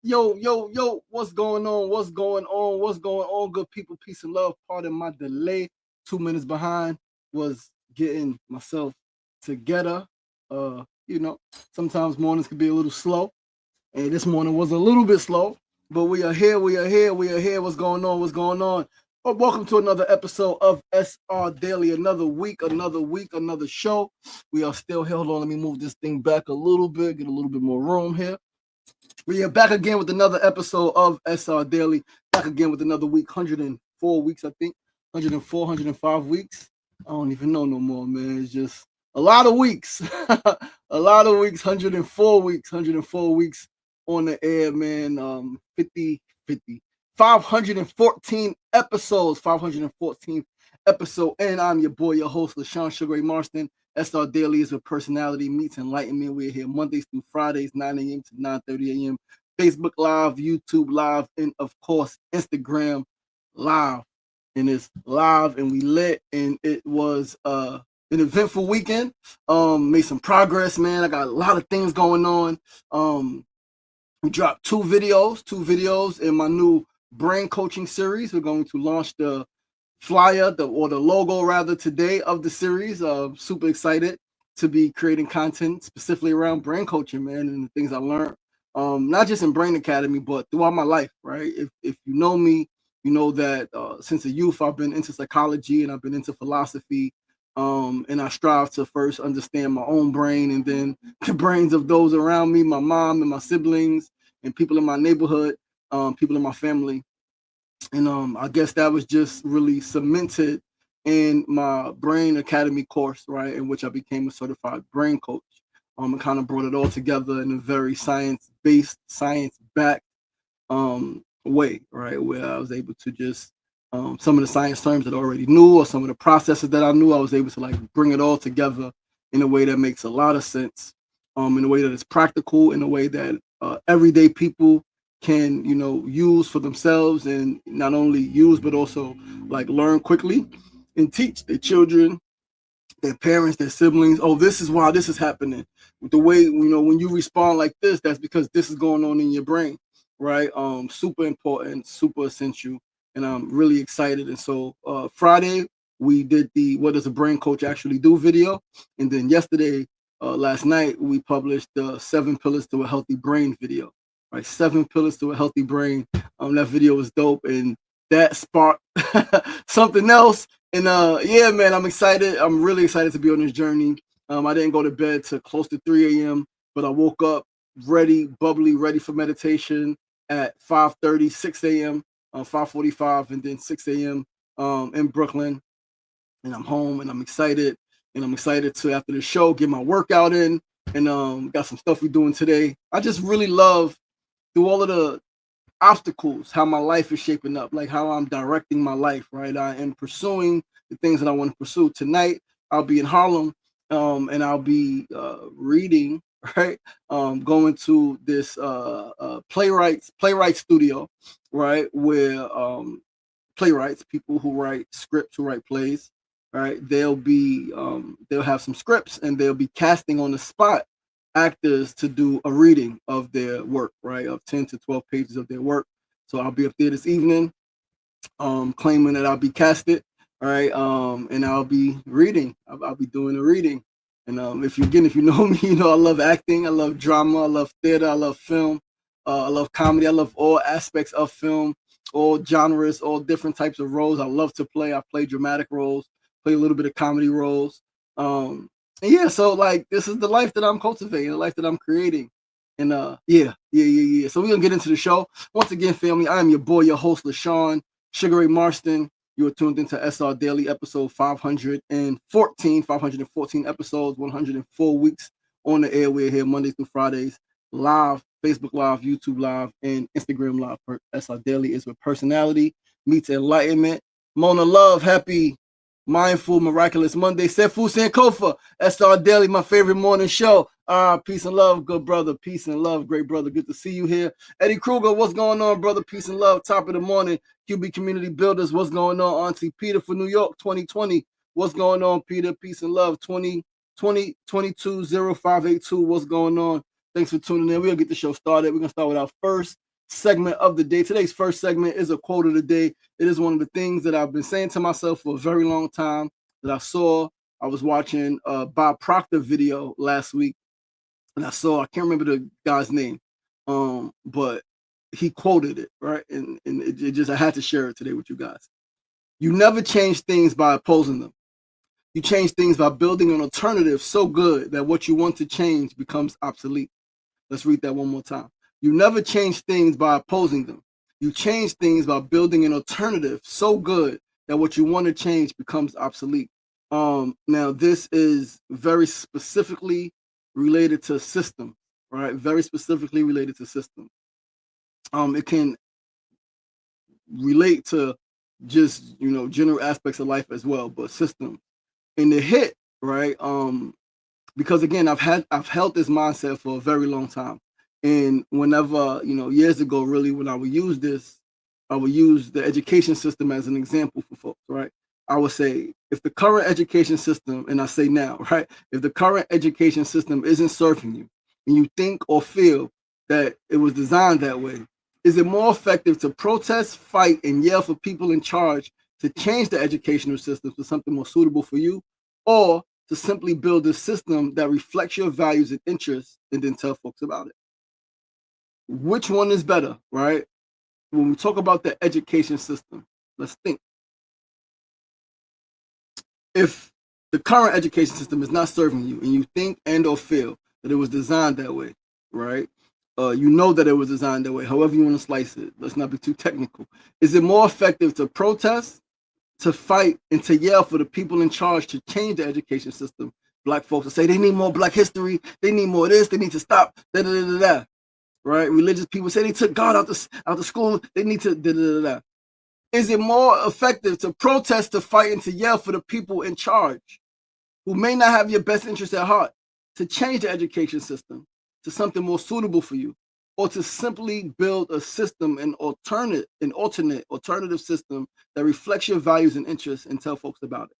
Yo, what's going on? What's going on? What's going on, good people? Peace and love. Pardon my delay. 2 minutes behind was getting myself together. Sometimes mornings can be a little slow. And this morning was a little bit slow. But we are here, we are here, we are here. What's going on? What's going on? Well, welcome to another episode of SR Daily. Another week, another show. We are still here. Hold on, let me move this thing back a little bit, get a little bit more room here. We are back again with another episode of SR Daily. Back again with another week, 104 weeks, I think. 104, 105 weeks. I don't even know no more, man. It's just a lot of weeks. A lot of weeks, 104 weeks on the air, man. 514 episodes, 514th episode. And I'm your boy, your host, LaShawn Sugar Ray Marston. SR Daily is where personality meets enlightenment. We're here Mondays through Fridays, 9 a.m. to 9:30 a.m. Facebook Live, YouTube Live, and of course, Instagram Live. And it's live and we lit, and it was an eventful weekend. Made some progress, man. I got a lot of things going on. We dropped two videos in my new brain coaching series. We're going to launch the flyer, the logo rather, today of the series. Super excited to be creating content specifically around brain coaching, man, and the things I learned, not just in Brain Academy, but throughout my life, right? If you know me, you know that since a youth, I've been into psychology and I've been into philosophy, and I strive to first understand my own brain and then the brains of those around me, my mom and my siblings and people in my neighborhood, people in my family. And I guess that was just really cemented in my Brain Academy course, right, in which I became a certified brain coach. And kind of brought it all together in a very science-based, science-backed way, right, where I was able to just some of the science terms that I already knew, or some of the processes that I knew, I was able to like bring it all together in a way that makes a lot of sense, in a way that is practical, in a way that everyday people can, use for themselves, and not only use but also like learn quickly and teach their children, their parents, their siblings. Oh, this is why this is happening. The way, when you respond like this, that's because this is going on in your brain, right? Super important, super essential, and I'm really excited. And so Friday we did the "What Does a Brain Coach Actually Do" video, and then yesterday, last night, we published the 7 Pillars to a Healthy Brain video. Right, 7 Pillars to a Healthy Brain. That video was dope, and that sparked something else. And yeah, man, I'm excited. I'm really excited to be on this journey. I didn't go to bed till close to 3 a.m., but I woke up ready, bubbly, ready for meditation at 5:30, 6 a.m., 5:45, and then 6 a.m. In Brooklyn. And I'm home, and I'm excited. And I'm excited to, after the show, get my workout in. And got some stuff we're doing today. I just really love, through all of the obstacles, how my life is shaping up, like how I'm directing my life, right? I am pursuing the things that I want to pursue. Tonight, I'll be in Harlem, and I'll be reading, right? Going to this playwright studio, right? Where playwrights, people who write scripts, who write plays, right? They'll have some scripts, and they'll be casting on the spot actors to do a reading of their work, right, of 10 to 12 pages of their work. So I'll be up there this evening, claiming that I'll be casted, right, and I'll be reading. I'll be doing a reading. And if you know me, you know I love acting, I love drama, I love theater, I love film, I love comedy, I love all aspects of film, all genres, all different types of roles. I love to play. I play dramatic roles, play a little bit of comedy roles. And yeah, so like this is the life that I'm cultivating, the life that I'm creating. And yeah. So we're gonna get into the show. Once again, family, I am your boy, your host, LaShawn Sugar Ray Marston. You are tuned into SR Daily, episode 514 episodes, 104 weeks on the air. We're here Mondays through Fridays, live, Facebook Live, YouTube Live, and Instagram Live. SR Daily is where personality meets enlightenment. Mona Love, happy Mindful Miraculous Monday. Sefu Sankofa, SR Daily, my favorite morning show. Peace and love, good brother. Peace and love, great brother. Good to see you here. Eddie Kruger, what's going on, brother? Peace and love. Top of the morning. QB Community Builders, what's going on? Auntie Peter for New York 2020. What's going on, Peter? Peace and love. 2022 0582. What's going on? Thanks for tuning in. We'll get the show started. We're gonna start with our first segment of the day. Today's first segment is a quote of the day. It is one of the things that I've been saying to myself for a very long time that I saw. I was watching a Bob Proctor video last week, and I can't remember the guy's name, but he quoted it, right? And it just, I had to share it today with you guys. You never change things by opposing them. You change things by building an alternative so good that what you want to change becomes obsolete. Let's read that one more time. You never change things by opposing them. You change things by building an alternative so good that what you want to change becomes obsolete. Now this is very specifically related to systems, right? Very specifically related to systems. It can relate to just, general aspects of life as well, but systems. And the hit, right? Because again, I've held this mindset for a very long time. And whenever, years ago, really, when I would use this, I would use the education system as an example for folks, right? I would say, if the current education system, and I say now, right, if the current education system isn't serving you, and you think or feel that it was designed that way, is it more effective to protest, fight, and yell for people in charge to change the educational system to something more suitable for you, or to simply build a system that reflects your values and interests and then tell folks about it? Which one is better, right? When we talk about the education system, let's think. If the current education system is not serving you and you think and or feel that it was designed that way, right? You know that it was designed that way, however you want to slice it. Let's not be too technical. Is it more effective to protest, to fight, and to yell for the people in charge to change the education system? Black folks will say they need more Black history, they need more of this, they need to stop, da-da-da-da-da. Right? Religious people say they took God out the school, they need to da-da-da-da. Is it more effective to protest, to fight, and to yell for the people in charge who may not have your best interest at heart to change the education system to something more suitable for you, or to simply build a system, an alternative system that reflects your values and interests and tell folks about it?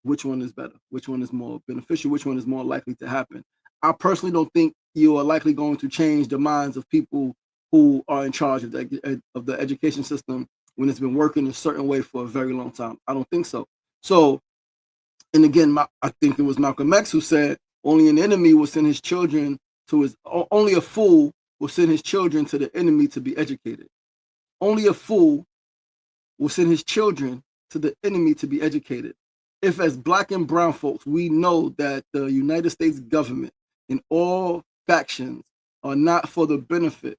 Which one is better? Which one is more beneficial? Which one is more likely to happen? I personally don't think you are likely going to change the minds of people who are in charge of the education system when it's been working a certain way for a very long time. I don't think so. So, and again, I think it was Malcolm X who said, only an enemy will send his children only a fool will send his children to the enemy to be educated. Only a fool will send his children to the enemy to be educated. If, as Black and brown folks, we know that the United States government and all factions are not for the benefit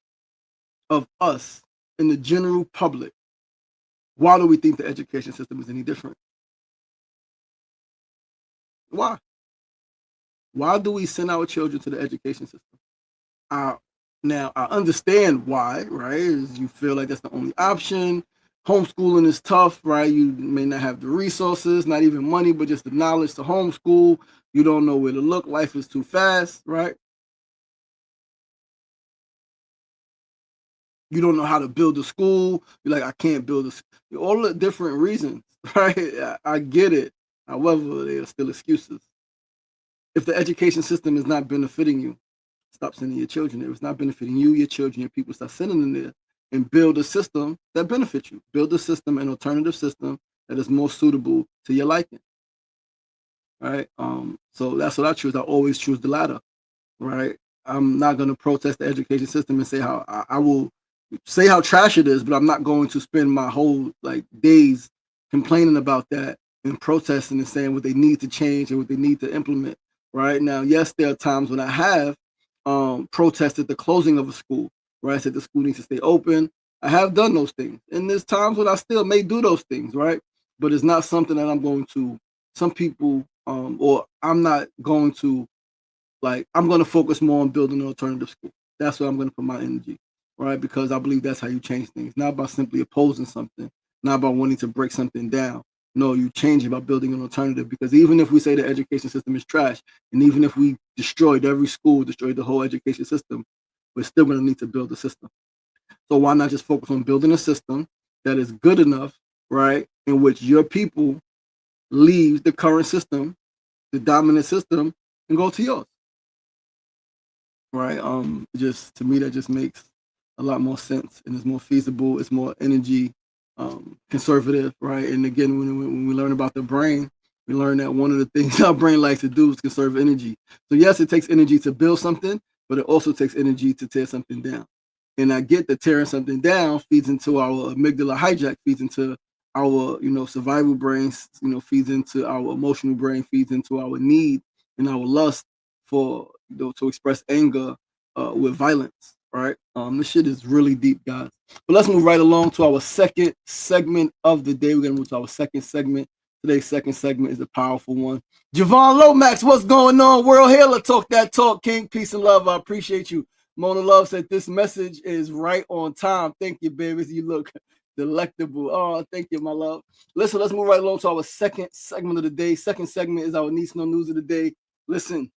of us and the general public, why do we think the education system is any different? Why? Why do we send our children to the education system? Now, I understand why, right? Is you feel like that's the only option. Homeschooling is tough, right? You may not have the resources, not even money, but just the knowledge to homeschool. You don't know where to look. Life is too fast, right? You don't know how to build a school. You're like, I can't build a school. All the different reasons, right? I get it. However, they are still excuses. If the education system is not benefiting you, stop sending your children there. If it's not benefiting you, your children, your people, stop sending them there, and build a system that benefits you. Build a system, an alternative system that is more suitable to your liking. Right? So that's what I choose. I always choose the latter. Right? I'm not going to protest the education system and say how I will say how trash it is, but I'm not going to spend my whole days complaining about that and protesting and saying what they need to change and what they need to implement. Right now, yes, there are times when I have protested the closing of a school, right? I said the school needs to stay open. I have done those things, and there's times when I still may do those things, right? But it's not something that I'm going to. Some people, or I'm not going to. I'm going to focus more on building an alternative school. That's where I'm going to put my energy, right? Because I believe that's how you change things, not by simply opposing something, not by wanting to break something down. No, you change it by building an alternative, because even if we say the education system is trash, and even if we destroyed every school, destroyed the whole education system, we're still going to need to build a system. So why not just focus on building a system that is good enough, right, in which your people leave the current system, the dominant system, and go to yours, right? Just to me, that just makes a lot more sense and it's more feasible. It's more energy conservative, right? And again, when we learn about the brain, we learn that one of the things our brain likes to do is conserve energy. So yes, it takes energy to build something, but it also takes energy to tear something down. And I get that tearing something down feeds into our amygdala hijack, feeds into our survival brains, feeds into our emotional brain, feeds into our need and our lust for to express anger with violence, right? This shit is really deep, guys. But let's move right along to our second segment of the day. We're gonna move to our second segment. Today's second segment is a powerful one. Javon Lomax, what's going on? World Healer, talk that talk, King. Peace and love. I appreciate you. Mona Love said this message is right on time. Thank you, baby. You look delectable. Oh, thank you, my love. Listen, let's move right along to our second segment of the day. Second segment is our Need to Know News of the day. Listen,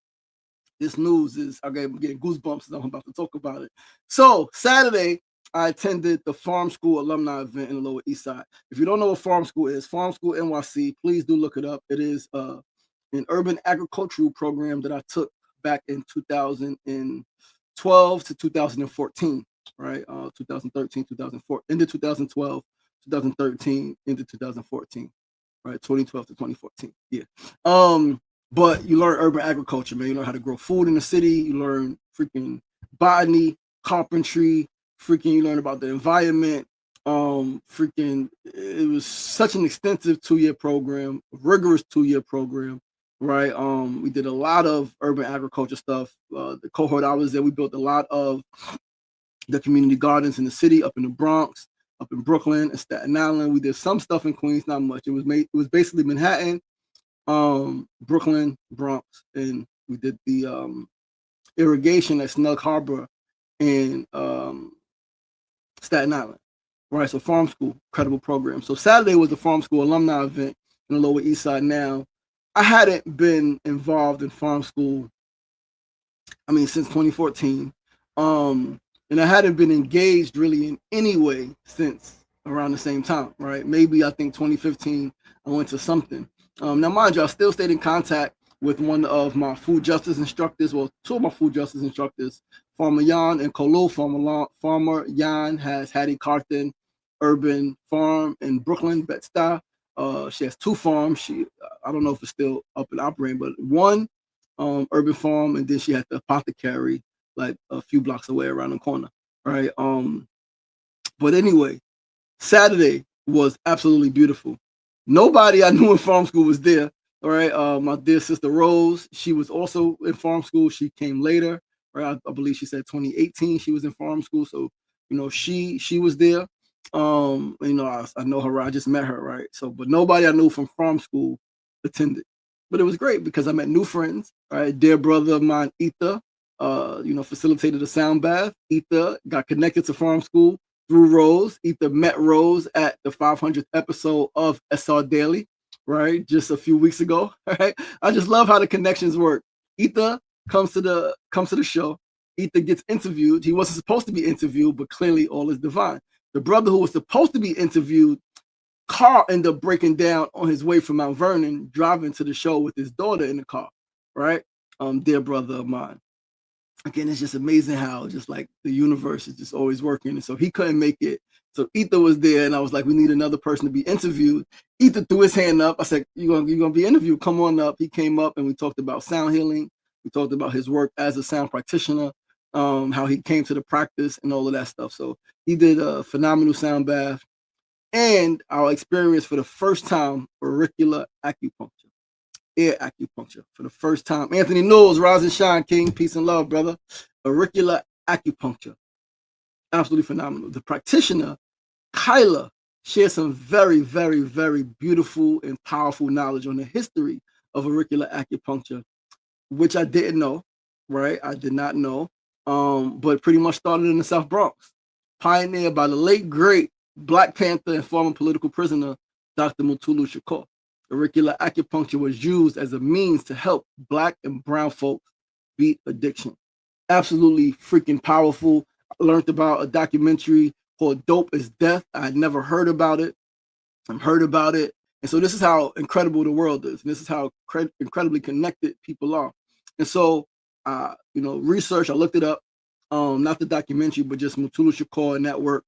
this news is, I'm getting goosebumps as I'm about to talk about it. So, Saturday, I attended the Farm School alumni event in the Lower East Side. If you don't know what Farm School is, Farm School NYC, please do look it up. It is an urban agricultural program that I took back in 2012 to 2014, right? 2013, 2004, into 2012, 2013, into 2014, right? 2012 to 2014, yeah. But you learn urban agriculture, man. You learn how to grow food in the city. You learn freaking botany, carpentry, freaking you learn about the environment. It was such an extensive 2-year program, rigorous 2-year program, right? We did a lot of urban agriculture stuff. The cohort I was there, we built a lot of the community gardens in the city, up in the Bronx, up in Brooklyn, and Staten Island. We did some stuff in Queens, not much. It was basically Manhattan, Brooklyn, Bronx, and we did the irrigation at Snug Harbor in Staten Island, right? So Farm School, incredible program. So Saturday was the Farm School alumni event in the Lower East Side. Now, I hadn't been involved in Farm School, since 2014, and I hadn't been engaged really in any way since around the same time, right? Maybe I think 2015, I went to something. Now, mind you, I still stayed in contact with one of my food justice instructors, well, two of my food justice instructors, Farmer Jan and Kolo. Farmer Jan has Hattie Carthen Urban Farm in Brooklyn, Bed-Stuy. She has 2 farms. I don't know if it's still up and operating, but one urban farm, and then she had the apothecary like a few blocks away around the corner, right? But anyway, Saturday was absolutely beautiful. Nobody I knew in Farm School was there. All right. My dear sister Rose, she was also in Farm School. She came later, right? I believe she said 2018 she was in Farm School. So, she was there. I know her, I just met her, right? So, but nobody I knew from Farm School attended. But it was great because I met new friends, right? Dear brother of mine, Ether, facilitated a sound bath. Ether got connected to Farm School through Rose. Ether met Rose at the 500th episode of SRDaily, right? Just a few weeks ago, right? I just love how the connections work. Ether comes to the show. Ether gets interviewed. He wasn't supposed to be interviewed, but clearly all is divine. The brother who was supposed to be interviewed, car ended up breaking down on his way from Mount Vernon, driving to the show with his daughter in the car, right? Dear brother of mine. Again, it's just amazing how just like the universe is just always working. And so he couldn't make it. So Ether was there, and I was like, we need another person to be interviewed. Ether threw his hand up. I said, you're gonna be interviewed. Come on up. He came up, and we talked about sound healing. We talked about his work as a sound practitioner, how he came to the practice and all of that stuff. So he did a phenomenal sound bath. And our experience for the first time, auricular acupuncture. Air acupuncture for the first time. Anthony Knowles, rise and shine, King. Peace and love, brother. Auricular acupuncture. Absolutely phenomenal. The practitioner, Kyla, shared some very, very, very beautiful and powerful knowledge on the history of auricular acupuncture, which I didn't know, right? I did not know, but pretty much started in the South Bronx. Pioneered by the late, great Black Panther and former political prisoner, Dr. Mutulu Shakur. Auricular acupuncture was used as a means to help Black and brown folks beat addiction. Absolutely freaking powerful. I learned about a documentary called Dope is Death. I had never heard about it. I've heard about it. And so this is how incredible the world is. And this is how incredibly connected people are. And so, research, I looked it up. not the documentary, but just Mutulu Shakur and that work.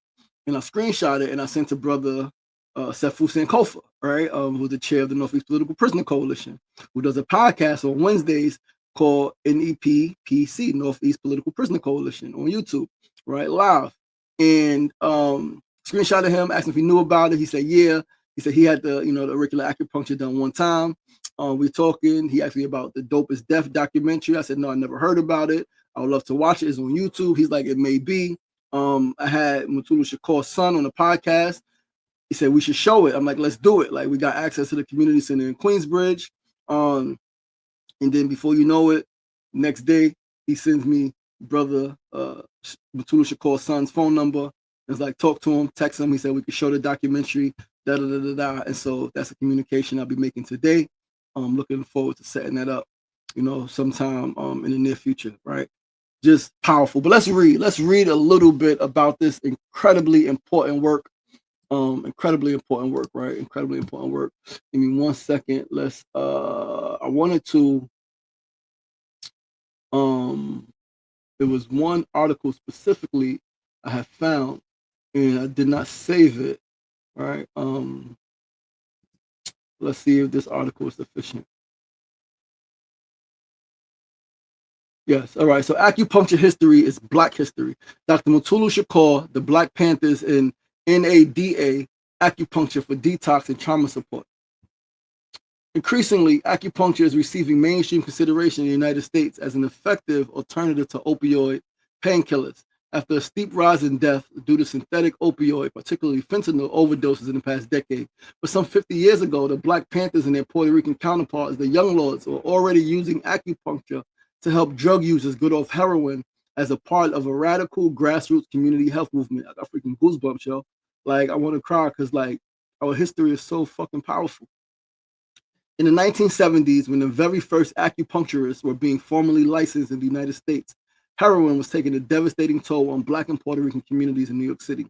And I screenshot it and I sent to brother Sefu Sankofa, right? Who's the chair of the Northeast Political Prisoner Coalition, who does a podcast on Wednesdays called NEPPC, Northeast Political Prisoner Coalition, on YouTube, right? Live. And screenshot of him, asked him if he knew about it. He said, yeah. He said he had the auricular acupuncture done one time. We're talking. He asked me about the Dope is Death documentary. I said, no, I never heard about it. I would love to watch it. It's on YouTube. He's like, it may be. I had Mutulu Shakur's son on the podcast. He said we should show it. I'm like, let's do it. Like, we got access to the community center in Queensbridge. And then before you know it, next day he sends me brother Mutulu Shakur's son's phone number. It's like, talk to him, text him. He said we could show the documentary. Da da da da da. And so that's a communication I'll be making today. I'm looking forward to setting that up, sometime in the near future, right? Just powerful. But let's read a little bit about this incredibly important work. Incredibly important work, right? Incredibly important work. Give me 1 second. Let's I wanted to there was one article specifically I have found and I did not save it, right? Let's see if this article is sufficient. Yes, all right. So acupuncture history is Black history. Dr. Mutulu Shakur, the Black Panthers, and NADA, acupuncture for detox and trauma support. Increasingly, acupuncture is receiving mainstream consideration in the United States as an effective alternative to opioid painkillers after a steep rise in death due to synthetic opioid, particularly fentanyl overdoses in the past decade. But some 50 years ago, the Black Panthers and their Puerto Rican counterparts, the Young Lords, were already using acupuncture to help drug users get off heroin as a part of a radical grassroots community health movement. I got freaking goosebumps, yo. Like, I want to cry because, like, our history is so fucking powerful. In the 1970s, when the very first acupuncturists were being formally licensed in the United States, heroin was taking a devastating toll on Black and Puerto Rican communities in New York City.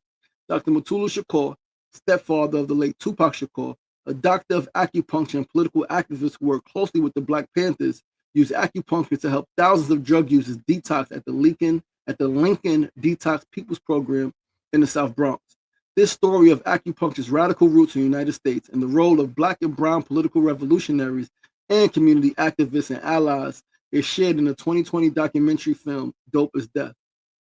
Dr. Mutulu Shakur, stepfather of the late Tupac Shakur, a doctor of acupuncture and political activist who worked closely with the Black Panthers, used acupuncture to help thousands of drug users detox at the Lincoln Detox People's Program in the South Bronx. This story of acupuncture's radical roots in the United States and the role of Black and brown political revolutionaries and community activists and allies is shared in the 2020 documentary film Dope is Death.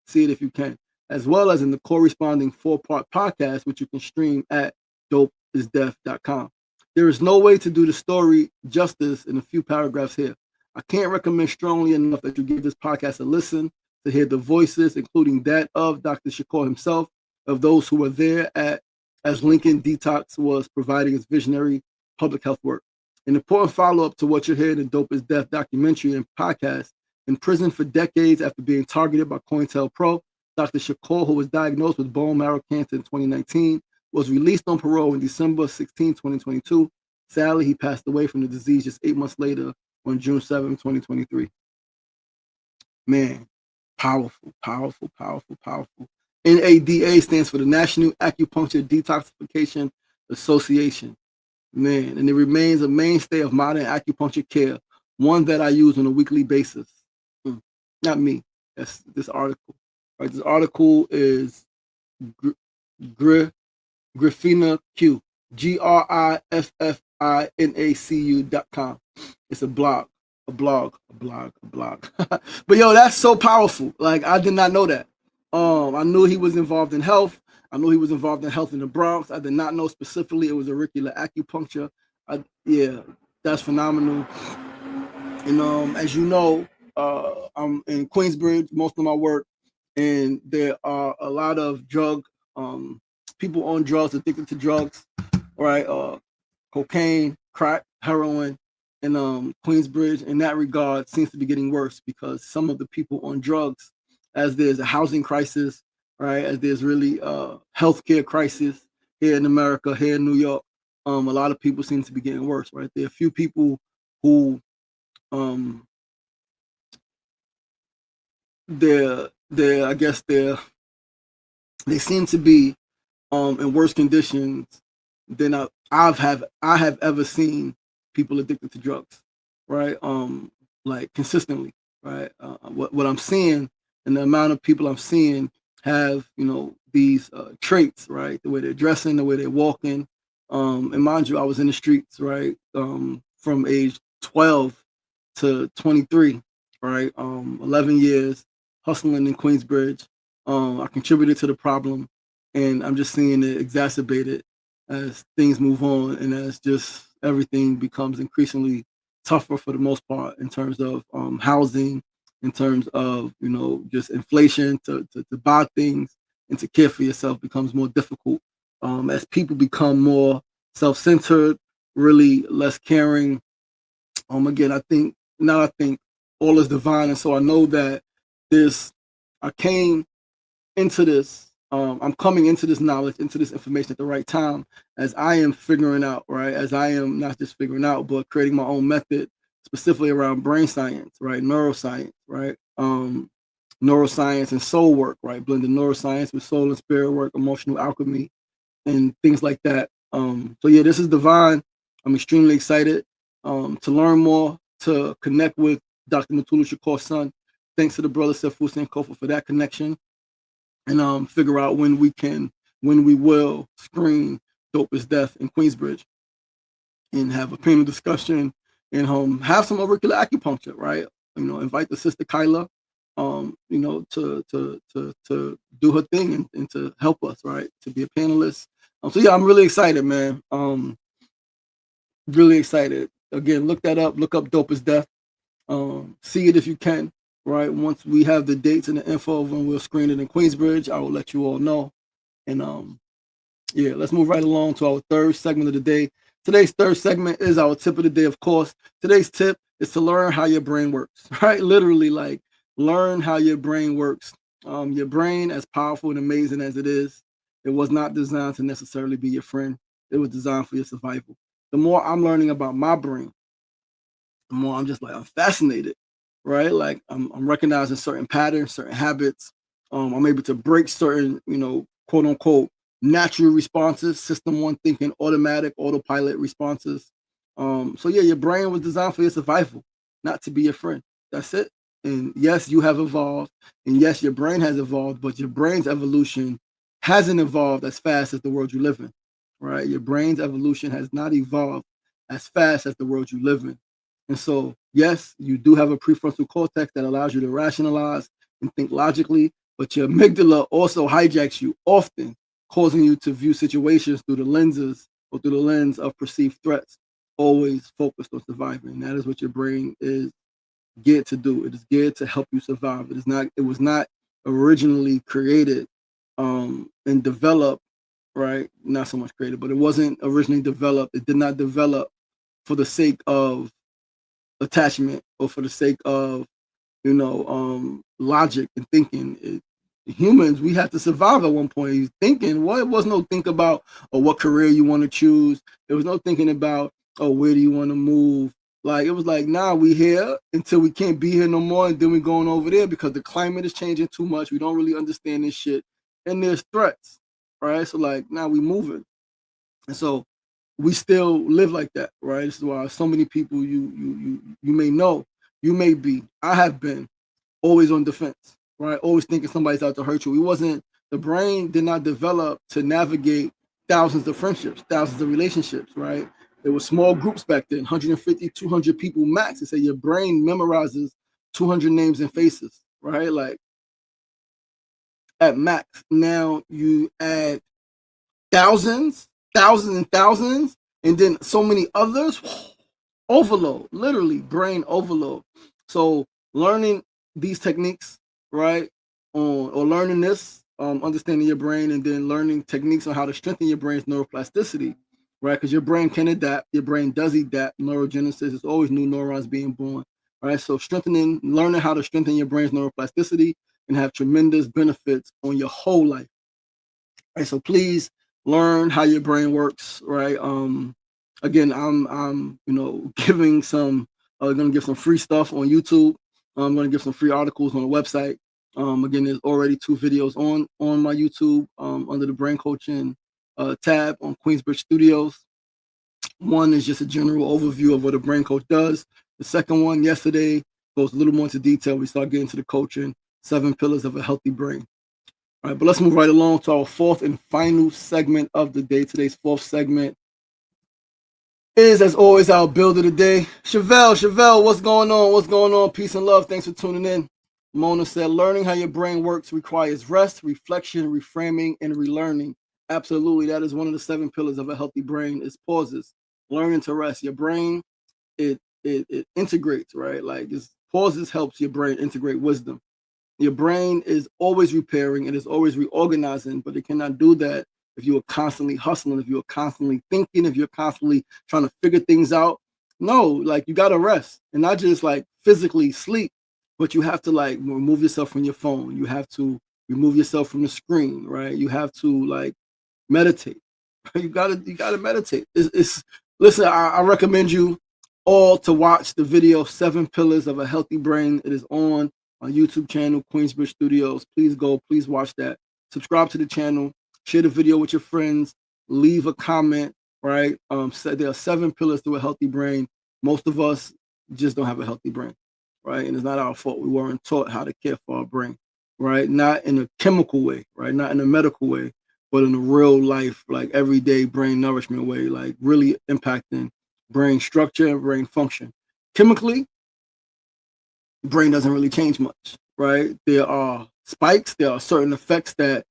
See it if you can, as well as in the corresponding 4-part podcast, which you can stream at dopeisdeath.com. There is no way to do the story justice in a few paragraphs here. I can't recommend strongly enough that you give this podcast a listen to hear the voices, including that of Dr. Shakur himself, of those who were there as Lincoln Detox was providing its visionary public health work. An important follow-up to what you heard in Dope is Death documentary and podcast. In prison for decades after being targeted by COINTELPRO, Dr. Shakur, who was diagnosed with bone marrow cancer in 2019, was released on parole on December 16, 2022. Sadly, he passed away from the disease just 8 months later on June 7, 2023. Man, powerful, powerful, powerful, powerful. NADA stands for the National Acupuncture Detoxification Association. Man, and it remains a mainstay of modern acupuncture care, one that I use on a weekly basis. Not me. That's this article. Right, this article is Griffina Q. GRIFFINACU.com. It's a blog. But yo, that's so powerful. Like, I did not know that. I knew he was involved in health. I knew he was involved in health in the Bronx. I did not know specifically it was auricular acupuncture. Yeah, that's phenomenal. And as you know, I'm in Queensbridge, most of my work, and there are a lot of people on drugs, addicted to drugs, right? Cocaine, crack, heroin, and Queensbridge in that regard seems to be getting worse because some of the people on drugs, as there's a housing crisis, right, as there's really a healthcare crisis here in America, here in New York, a lot of people seem to be getting worse, right? There are a few people who they seem to be in worse conditions than I have ever seen people addicted to drugs, right? Like consistently, right? What I'm seeing and the amount of people I'm seeing have, these traits, right? The way they're dressing, the way they're walking. And mind you, I was in the streets, right? From age 12 to 23, right? 11 years hustling in Queensbridge. I contributed to the problem, and I'm just seeing it exacerbated as things move on and as just everything becomes increasingly tougher for the most part in terms of housing, in terms of just inflation to buy things and to care for yourself becomes more difficult as people become more self-centered, really less caring. Again, I think all is divine, and so I know that this I came into this. I'm coming into this knowledge, into this information at the right time, as I am figuring out, right? As I am not just figuring out, but creating my own method, specifically around brain science, right? Neuroscience, right? Neuroscience and soul work, right? Blending neuroscience with soul and spirit work, emotional alchemy, and things like that. So yeah, this is divine. I'm extremely excited to learn more, to connect with Dr. Mutulu Shakur's son. Thanks to the brother Sefu Sankofa for that connection, and figure out when we will screen Dope is Death in Queensbridge and have a panel discussion and have some auricular acupuncture, right? Invite the sister Kyla, to do her thing and to help us, right? To be a panelist. So yeah, I'm really excited, man. Really excited. Again, look that up. Look up Dope is Death. See it if you can, right? Once we have the dates and the info when we'll screen it in Queensbridge, I will let you all know. And yeah, let's move right along to our third segment of the day. Today's third segment is our tip of the day, of course. Today's tip is to learn how your brain works, right? Literally, like, learn how your brain works. Your brain, as powerful and amazing as it is, it was not designed to necessarily be your friend. It was designed for your survival. The more I'm learning about my brain, the more I'm just like, I'm fascinated, right? Like, I'm recognizing certain patterns, certain habits. I'm able to break certain, quote unquote, natural responses, system one thinking, automatic, autopilot responses. So yeah, your brain was designed for your survival, not to be your friend. That's it. And yes, you have evolved, and yes, your brain has evolved, but your brain's evolution hasn't evolved as fast as the world you live in, right? Your brain's evolution has not evolved as fast as the world you live in. And so, yes, you do have a prefrontal cortex that allows you to rationalize and think logically, but your amygdala also hijacks you often, causing you to view situations through the lens of perceived threats, always focused on surviving. That is what your brain is geared to do. It is geared to help you survive. It was not originally created and developed, right? Not so much created, but it wasn't originally developed. It did not develop for the sake of attachment or for the sake of logic and thinking. Humans, we had to survive at one point. He's thinking, well, it was no think about what career you want to choose. There was no thinking about where do you want to move. Like, it was like, nah, we here until we can't be here no more, and then we're going over there because the climate is changing too much. We don't really understand this shit, and there's threats, right? So like, now we moving, and so we still live like that, right? This is why so many people you may know, you may be, I have been always on defense, right? Always thinking somebody's out to hurt you. The brain did not develop to navigate thousands of friendships, thousands of relationships, right? There were small groups back then, 150, 200 people max. They say your brain memorizes 200 names and faces, right? Like, at max. Now you add thousands, thousands and thousands, and then so many others. Overload, literally brain overload. So learning these techniques, right, or learning this, understanding your brain, and then learning techniques on how to strengthen your brain's neuroplasticity, right? Because your brain can adapt. Your brain does adapt. Neurogenesis is always new neurons being born, right? So learning how to strengthen your brain's neuroplasticity can have tremendous benefits on your whole life. Right, so please learn how your brain works, right? Again, I'm giving some gonna give some free stuff on YouTube. I'm gonna give some free articles on the website. Again, there's already 2 videos on my YouTube under the brain coaching tab on Queensbridge Studios. One is just a general overview of what a brain coach does. The second one, yesterday, goes a little more into detail. We start getting to the coaching. 7 pillars of a healthy brain. All right, but let's move right along to our fourth and final segment of the day. Today's fourth segment is, as always, our build of the day. Chevelle, what's going on? What's going on? Peace and love. Thanks for tuning in. Mona said, learning how your brain works requires rest, reflection, reframing, and relearning. Absolutely. That is one of the 7 pillars of a healthy brain is pauses. Learning to rest. Your brain, it integrates, right? Like pauses helps your brain integrate wisdom. Your brain is always repairing, it is always reorganizing, but it cannot do that if you are constantly hustling, if you're constantly thinking, if you're constantly trying to figure things out. No, like you gotta rest and not just like physically sleep, but you have to like remove yourself from your phone. You have to remove yourself from the screen, right? You have to like meditate. You gotta meditate. It's listen. I recommend you all to watch the video 7 Pillars of a Healthy Brain. It is on our YouTube channel, Queensbridge Studios. Please go. Please watch that. Subscribe to the channel. Share the video with your friends. Leave a comment. Right. There are 7 pillars to a healthy brain. Most of us just don't have a healthy brain. Right. And it's not our fault. We weren't taught how to care for our brain. Right. Not in a chemical way. Right. Not in a medical way, but in a real life, like everyday brain nourishment way, like really impacting brain structure and brain function. Chemically, brain doesn't really change much, right? There are spikes, there are certain effects that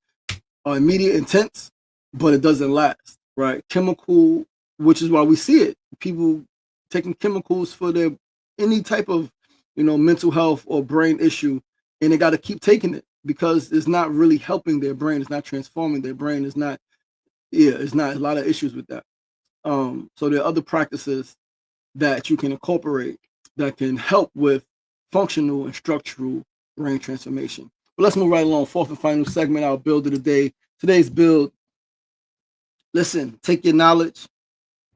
are immediate, intense, but it doesn't last, right? Chemical, which is why we see it. People taking chemicals for their any type of, mental health or brain issue, and they got to keep taking it because it's not really helping their brain. It's not transforming their brain. It's not. It's not a lot of issues with that. So there are other practices that you can incorporate that can help with functional and structural brain transformation. But let's move right along. Fourth and final segment, our build of the day. Today's build, listen, take your knowledge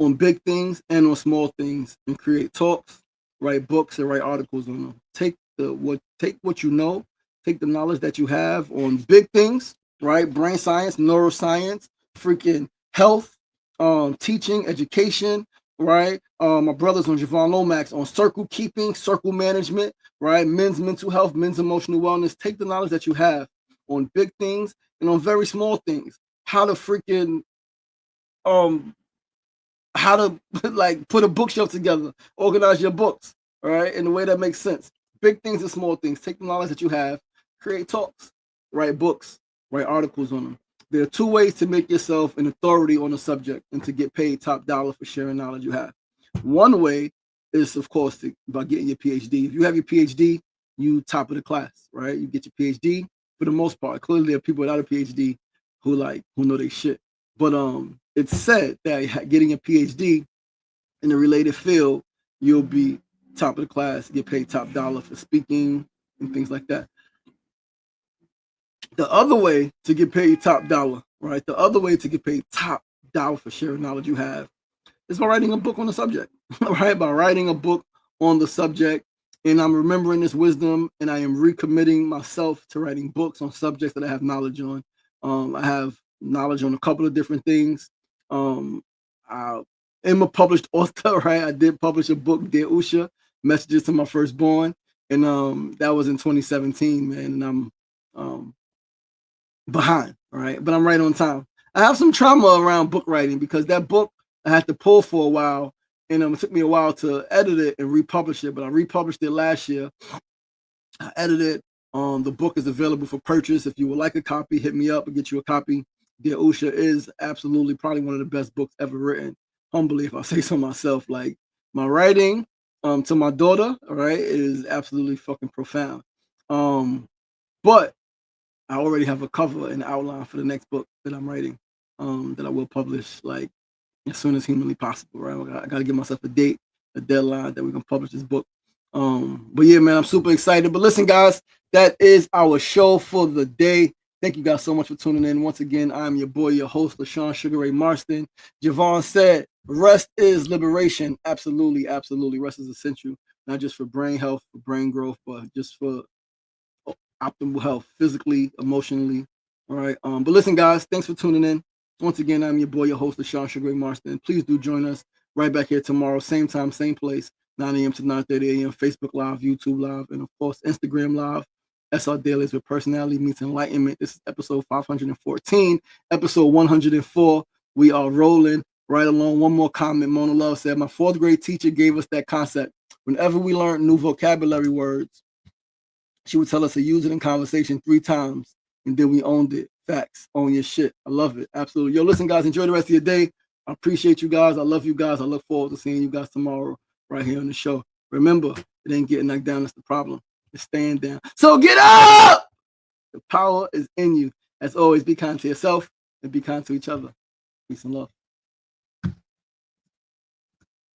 on big things and on small things and create talks, write books, and write articles on them. Take what you know, take the knowledge that you have on big things, right? Brain science, neuroscience, freaking health, teaching, education, right? My brothers on Javon Lomax on circle keeping, circle management, right? Men's mental health, men's emotional wellness. Take the knowledge that you have on big things and on very small things. How to freaking how to like put a bookshelf together, organize your books, all right, in a way that makes sense. Big things and small things. Take the knowledge that you have, create talks, write books, write articles on them. There are 2 ways to make yourself an authority on a subject and to get paid top dollar for sharing knowledge you have. One way is, of course, by getting your PhD. If you have your PhD, you top of the class, right? You get your PhD for the most part. Clearly, there are people without a PhD who know their shit. But it's said that getting a PhD in a related field, you'll be top of the class, get paid top dollar for speaking and things like that. The other way to get paid top dollar, right? The other way to get paid top dollar for sharing knowledge you have is by writing a book on the subject, right? By writing a book on the subject. And I'm remembering this wisdom and I am recommitting myself to writing books on subjects that I have knowledge on. I have knowledge on a couple of different things. I am a published author, right? I did publish a book, Dear Usha, Messages to My Firstborn. And that was in 2017, man. And I'm behind, all right? But I'm right on time. I have some trauma around book writing because that book I had to pull for a while, and it took me a while to edit it and republish it. But I republished it last year. I edited it. The book is available for purchase. If you would like a copy, hit me up and get you a copy. Dear Usha is absolutely probably one of the best books ever written. Humbly, if I say so myself, like my writing to my daughter, all right, is absolutely fucking profound. But I already have a cover and outline for the next book that I'm writing, that I will publish like as soon as humanly possible, right? I got to give myself a date, a deadline that we can publish this book. But yeah, man, I'm super excited. But listen, guys, that is our show for the day. Thank you guys so much for tuning in. Once again, I'm your boy, your host, LaShawn Sugar Ray Marston. Javon said, rest is liberation. Absolutely, absolutely. Rest is essential, not just for brain health, for brain growth, but just for optimal health, physically, emotionally. All right. But listen, guys, thanks for tuning in. Once again, I'm your boy, your host, LaShawn Sugar Ray Marston. Please do join us right back here tomorrow, same time, same place, 9 a.m. to 9:30 a.m. Facebook Live, YouTube Live, and of course, Instagram Live. SR Dailies where personality meets enlightenment. This is episode 514. Episode 104. We are rolling right along. One more comment. Mona Love said, my fourth grade teacher gave us that concept. Whenever we learned new vocabulary words, she would tell us to use it in conversation 3 times, and then we owned it. Facts. Own your shit. I love it. Absolutely. Yo, listen, guys, enjoy the rest of your day. I appreciate you guys. I love you guys. I look forward to seeing you guys tomorrow right here on the show. Remember, it ain't getting knocked down. That's the problem. It's staying down. So get up! The power is in you. As always, be kind to yourself and be kind to each other. Peace and love.